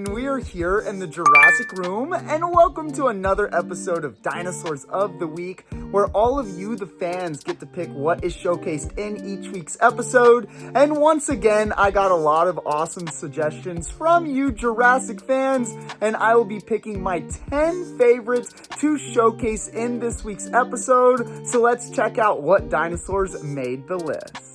and we are here in the Jurassic room, and welcome to another episode of Dinosaurs of the Week, where all of you, the fans, get to pick what is showcased in each week's episode. And once again, I got a lot of awesome suggestions from you Jurassic fans, and I will be picking my 10 favorites to showcase in this week's episode. So let's check out what dinosaurs made the list.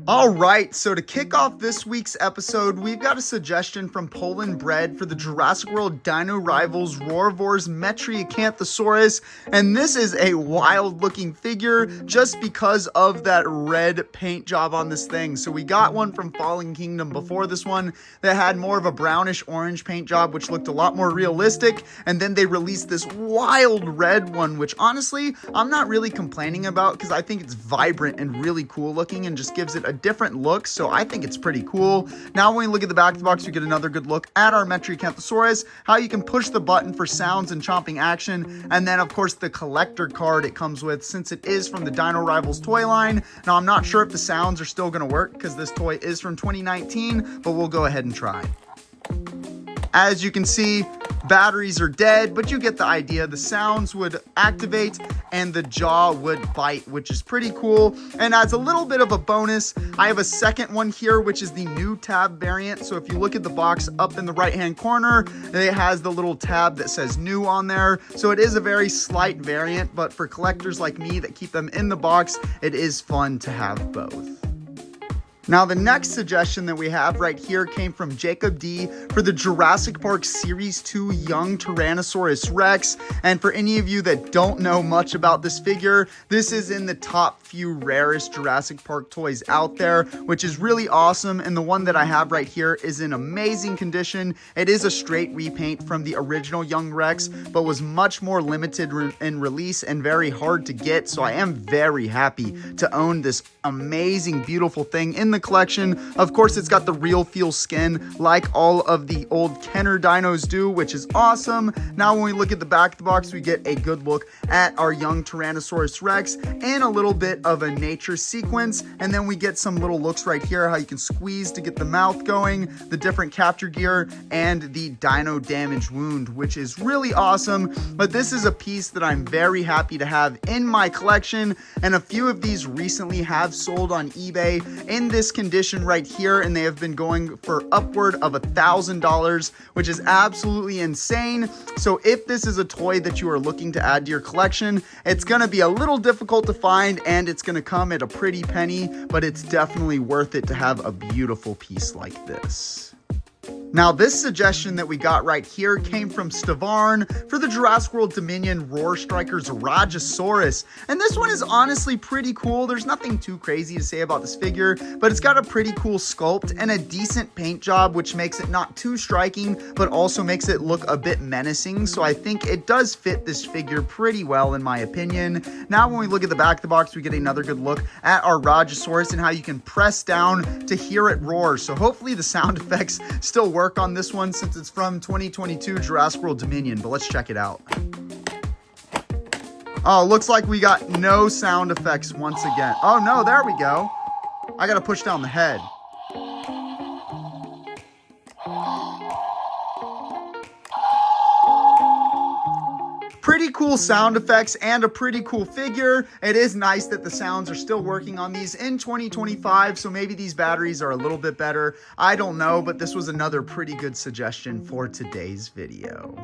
All right, so to kick off this week's episode, we've got a suggestion from Poland Bread for the Jurassic World Dino Rivals Roarvor's MrHollywood, and this is a wild-looking figure just because of that red paint job on this thing. So we got one from Fallen Kingdom before this one that had more of a brownish-orange paint job, which looked a lot more realistic, and then they released this wild red one, which honestly, I'm not really complaining about because I think it's vibrant and really cool looking and just gives it a different look, so I think it's pretty cool. Now when we look at the back of the box, we get another good look at our MrHollywood, how you can push the button for sounds and chomping action, and then of course the collector card it comes with, since it is from the Dino Rivals toy line. Now I'm not sure if the sounds are still going to work because this toy is from 2019, but we'll go ahead and try. As you can see, batteries are dead, but you get the idea. The sounds would activate and the jaw would bite, which is pretty cool. And as a little bit of a bonus, I have a second one here, which is the new tab variant. So if you look at the box up in the right-hand corner, it has the little tab that says new on there. So it is a very slight variant, but for collectors like me that keep them in the box, it is fun to have both. Now, the next suggestion that we have right here came from Jacob D for the Jurassic Park Series 2 Young Tyrannosaurus Rex. And for any of you that don't know much about this figure, this is in the top few rarest Jurassic Park toys out there, which is really awesome. And the one that I have right here is in amazing condition. It is a straight repaint from the original Young Rex, but was much more limited in release and very hard to get. So I am very happy to own this amazing, beautiful thing in the collection. Of course, it's got the real feel skin like all of the old Kenner dinos do, which is awesome. Now when we look at the back of the box, we get a good look at our young Tyrannosaurus Rex and a little bit of a nature sequence, and then we get some little looks right here, how you can squeeze to get the mouth going, the different capture gear, and the dino damage wound, which is really awesome. But this is a piece that I'm very happy to have in my collection, and a few of these recently have sold on eBay in this condition right here, and they have been going for upward of $1,000, which is absolutely insane. So if this is a toy that you are looking to add to your collection, it's going to be a little difficult to find and it's going to come at a pretty penny, but it's definitely worth it to have a beautiful piece like this. Now, this suggestion that we got right here came from Stavarn for the Jurassic World Dominion Roar Strikers Rajasaurus. And this one is honestly pretty cool. There's nothing too crazy to say about this figure, but it's got a pretty cool sculpt and a decent paint job, which makes it not too striking, but also makes it look a bit menacing. So I think it does fit this figure pretty well, in my opinion. Now, when we look at the back of the box, we get another good look at our Rajasaurus and how you can press down to hear it roar. So hopefully the sound effects still work on this one since it's from 2022 Jurassic World Dominion, but let's check it out. Oh, looks like we got no sound effects once again. Oh no, there we go. I gotta push down the head. Pretty cool sound effects and a pretty cool figure. It is nice that the sounds are still working on these in 2025, so maybe these batteries are a little bit better. I don't know, but this was another pretty good suggestion for today's video.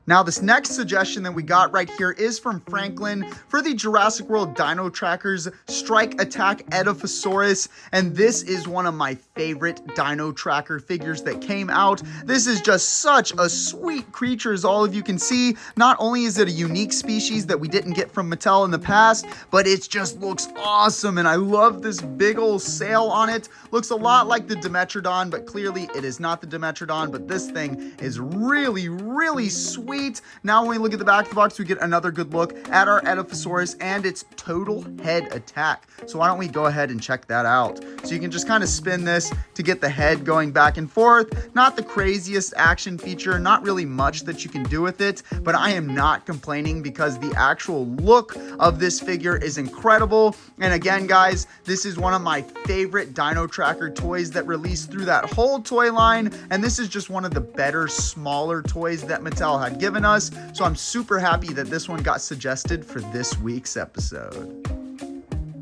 Now, this next suggestion that we got right here is from Franklin for the Jurassic World Dino Trackers Strike Attack Edaphosaurus, and this is one of my favorite Dino Tracker figures that came out. This is just such a sweet creature, as all of you can see. Not only is it a unique species that we didn't get from Mattel in the past, but it just looks awesome, and I love this big old sail on it. Looks a lot like the Dimetrodon, but clearly it is not the Dimetrodon, but this thing is really, really sweet sweet. Now when we look at the back of the box, we get another good look at our Edaphosaurus and its total head attack. So why don't we go ahead and check that out. So you can just kind of spin this to get the head going back and forth. Not the craziest action feature, not really much that you can do with it, but I am not complaining because the actual look of this figure is incredible. And again, guys, this is one of my favorite Dino Tracker toys that released through that whole toy line, and this is just one of the better, smaller toys that Mattel had given us, so I'm super happy that this one got suggested for this week's episode.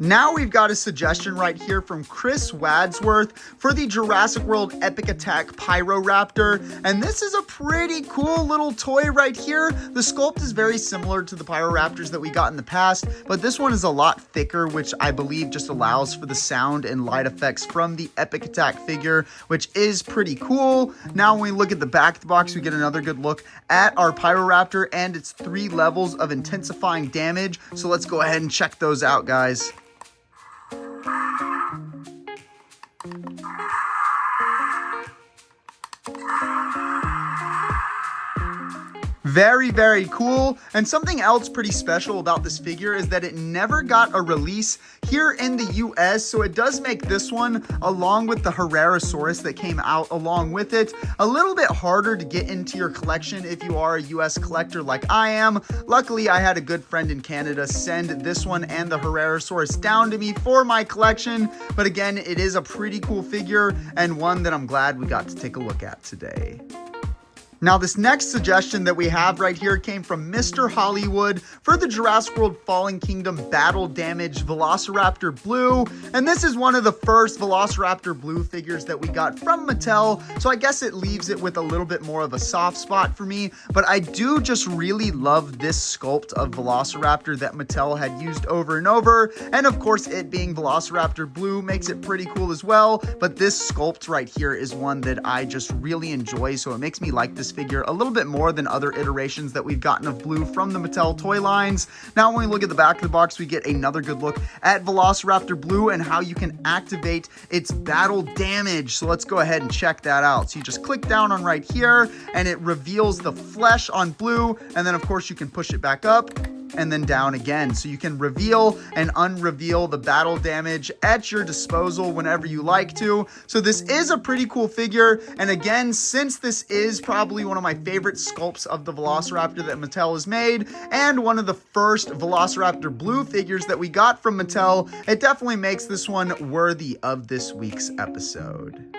Now we've got a suggestion right here from Chris Wadsworth for the Jurassic World Epic Attack Pyroraptor, and this is a pretty cool little toy right here. The sculpt is very similar to the Pyroraptors that we got in the past, but this one is a lot thicker, which I believe just allows for the sound and light effects from the Epic Attack figure, which is pretty cool. Now when we look at the back of the box, we get another good look at our Pyroraptor and its 3 levels of intensifying damage. So let's go ahead and check those out, guys. Very, very cool. And something else pretty special about this figure is that it never got a release here in the US, so it does make this one, along with the Herrerasaurus that came out along with it, a little bit harder to get into your collection if you are a US collector like I am. Luckily, I had a good friend in Canada send this one and the Herrerasaurus down to me for my collection, but again, it is a pretty cool figure and one that I'm glad we got to take a look at today. Now, this next suggestion that we have right here came from MrHollywood for the Jurassic World Fallen Kingdom Battle Damage Velociraptor Blue. And this is one of the first Velociraptor Blue figures that we got from Mattel, so I guess it leaves it with a little bit more of a soft spot for me. But I do just really love this sculpt of Velociraptor that Mattel had used over and over. And of course, it being Velociraptor Blue makes it pretty cool as well. But this sculpt right here is one that I just really enjoy, so it makes me like this figure a little bit more than other iterations that we've gotten of Blue from the Mattel toy lines. Now, when we look at the back of the box, we get another good look at Velociraptor Blue and how you can activate its battle damage. So let's go ahead and check that out. So you just click down on right here and it reveals the flesh on Blue, and then of course you can push it back up and then down again. So you can reveal and unreveal the battle damage at your disposal whenever you like to. So this is a pretty cool figure. And again, since this is probably one of my favorite sculpts of the Velociraptor that Mattel has made, and one of the first Velociraptor Blue figures that we got from Mattel, it definitely makes this one worthy of this week's episode.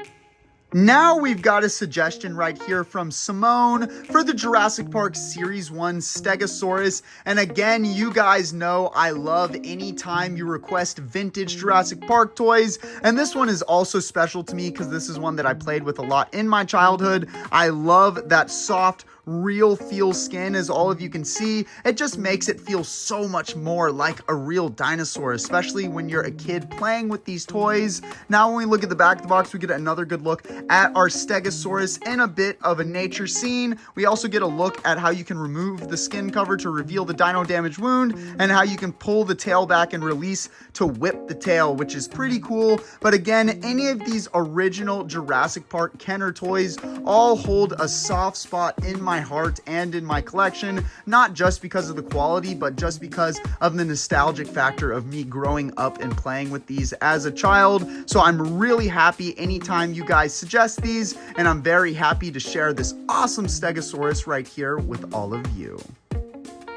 Now we've got a suggestion right here from Simone for the Jurassic Park Series 1 Stegosaurus. And again, you guys know I love any time you request vintage Jurassic Park toys. And this one is also special to me because this is one that I played with a lot in my childhood. I love that soft, real feel skin, as all of you can see. It just makes it feel so much more like a real dinosaur, especially when you're a kid playing with these toys. Now when we look at the back of the box, we get another good look at our Stegosaurus in a bit of a nature scene. We also get a look at how you can remove the skin cover to reveal the dino damage wound, and how you can pull the tail back and release to whip the tail, which is pretty cool. But again, any of these original Jurassic Park Kenner toys all hold a soft spot in my heart and in my collection, not just because of the quality, but just because of the nostalgic factor of me growing up and playing with these as a child. So I'm really happy anytime you guys suggest these, and I'm very happy to share this awesome Stegosaurus right here with all of you.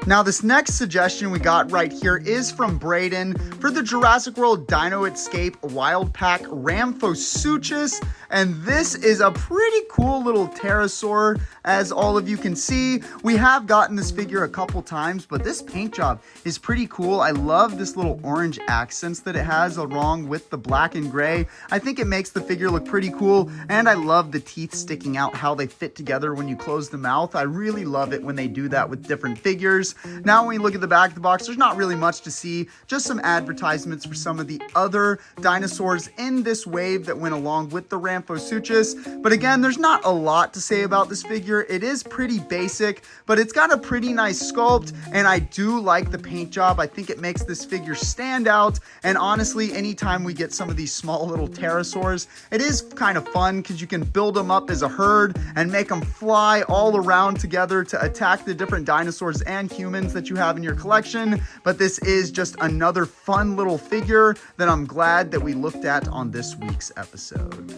Now, this next suggestion we got right here is from Braden for the Jurassic World Dino Escape Wild Pack Ramphosuchus. And this is a pretty cool little pterosaur, as all of you can see. We have gotten this figure a couple times, but this paint job is pretty cool. I love this little orange accents that it has along with the black and gray. I think it makes the figure look pretty cool, and I love the teeth sticking out, how they fit together when you close the mouth. I really love it when they do that with different figures. Now when you look at the back of the box, there's not really much to see, just some advertisements for some of the other dinosaurs in this wave that went along with the Ramphosuchus. But again, there's not a lot to say about this figure. It is pretty basic, but it's got a pretty nice sculpt, and I do like the paint job. I think it makes this figure stand out, and honestly, anytime we get some of these small little pterosaurs, it is kind of fun because you can build them up as a herd and make them fly all around together to attack the different dinosaurs and humans that you have in your collection. But this is just another fun little figure that I'm glad that we looked at on this week's episode.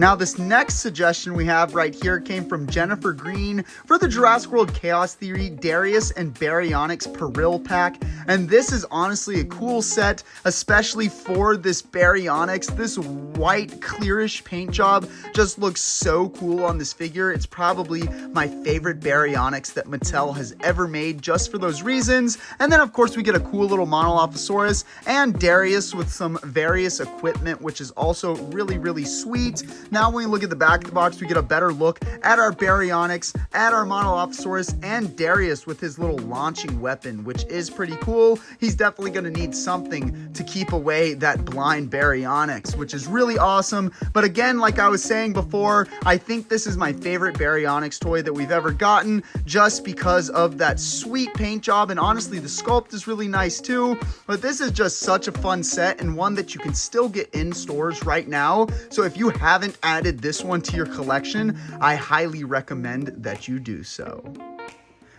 Now, this next suggestion we have right here came from Jennifer Green for the Jurassic World Chaos Theory Darius and Baryonyx Peril pack. And this is honestly a cool set, especially for this Baryonyx. This white clearish paint job just looks so cool on this figure. It's probably my favorite Baryonyx that Mattel has ever made, just for those reasons. And then of course we get a cool little Monolophosaurus and Darius with some various equipment, which is also really, really sweet. Now when we look at the back of the box, we get a better look at our Baryonyx, at our Monolophosaurus, and Darius with his little launching weapon, which is pretty cool. He's definitely going to need something to keep away that blind Baryonyx, which is really awesome. But again, like I was saying before, I think this is my favorite Baryonyx toy that we've ever gotten, just because of that sweet paint job, and honestly, the sculpt is really nice too. But this is just such a fun set, and one that you can still get in stores right now. So if you haven't added this one to your collection, I highly recommend that you do so.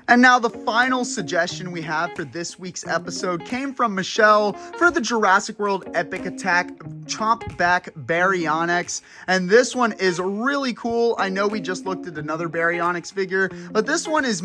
And now the final suggestion we have for this week's episode came from Michelle for the Jurassic World Epic Attack Chomp Back Baryonyx. And this one is really cool. I know we just looked at another Baryonyx figure, but this one is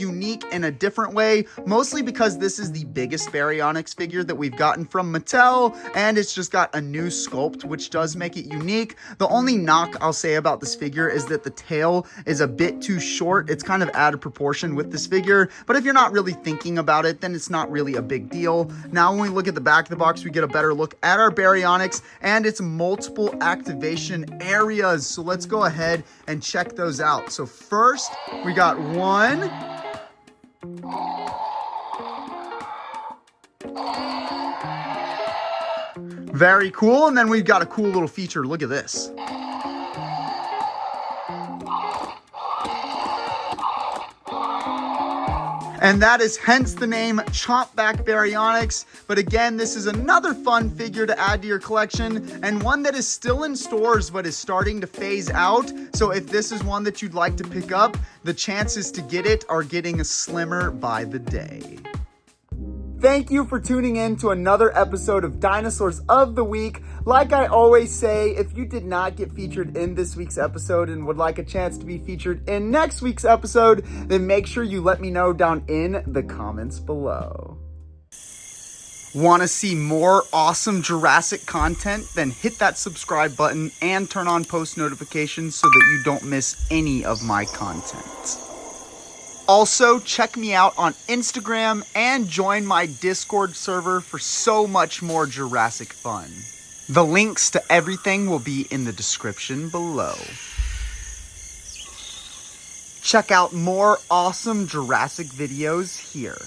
unique in a different way, mostly because this is the biggest Baryonyx figure that we've gotten from Mattel, and it's just got a new sculpt, which does make it unique. The only knock I'll say about this figure is that the tail is a bit too short. It's kind of out of proportion with this figure, but if you're not really thinking about it, then it's not really a big deal. Now when we look at the back of the box, we get a better look at our Baryonyx and its multiple activation areas. So let's go ahead and check those out. So first, we got one. Very cool. And then we've got a cool little feature. Look at this. And that is hence the name Chomp Back Baryonyx. But again, this is another fun figure to add to your collection, and one that is still in stores but is starting to phase out. So if this is one that you'd like to pick up, the chances to get it are getting slimmer by the day. Thank you for tuning in to another episode of Dinosaurs of the Week. Like I always say, if you did not get featured in this week's episode and would like a chance to be featured in next week's episode, then make sure you let me know down in the comments below. Want to see more awesome Jurassic content? Then hit that subscribe button and turn on post notifications so that you don't miss any of my content. Also, check me out on Instagram and join my Discord server for so much more Jurassic fun. The links to everything will be in the description below. Check out more awesome Jurassic videos here.